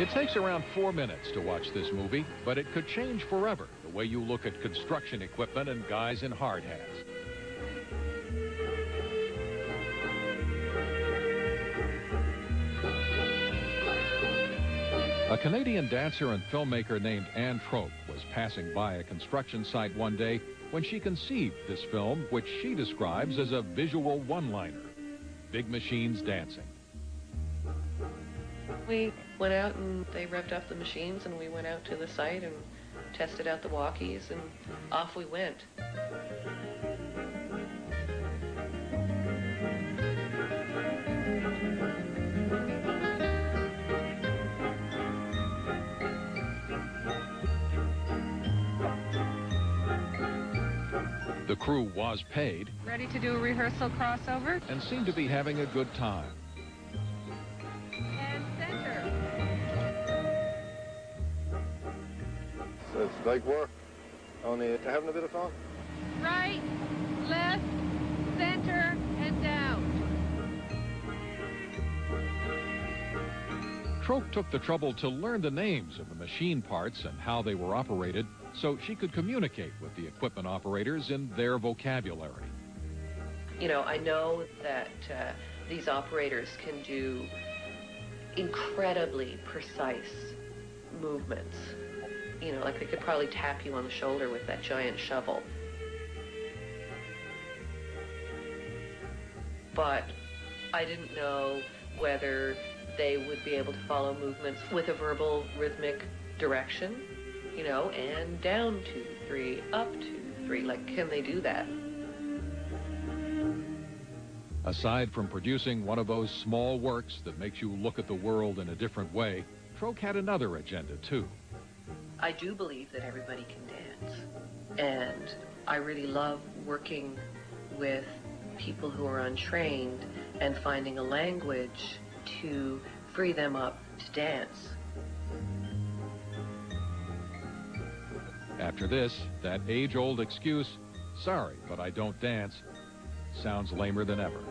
It takes around 4 minutes to watch this movie, but it could change forever the way you look at construction equipment and guys in hard hats. A Canadian dancer and filmmaker named Anne Trope was passing by a construction site one day when she conceived this film, which she describes as a visual one-liner, big machines dancing. We went out and they revved up the machines, and we went out to the site and tested out the walkies, and off we went. The crew was paid. Ready to do a rehearsal crossover? And seemed to be having a good time. And center. So it's like work, only having a bit of fun. Right, left, center, and down. Trope took the trouble to learn the names of the machine parts and how they were operated so she could communicate with the equipment operators in their vocabulary. You know, I know that these operators can do incredibly precise movements. You know, like they could probably tap you on the shoulder with that giant shovel. But I didn't know whether they would be able to follow movements with a verbal rhythmic direction, you know, and down 2, 3, up 2, 3. Like, can they do that? Aside from producing one of those small works that makes you look at the world in a different way, Troke had another agenda, too. I do believe that everybody can dance. And I really love working with people who are untrained and finding a language to free them up to dance. After this, that age-old excuse, sorry, but I don't dance, sounds lamer than ever.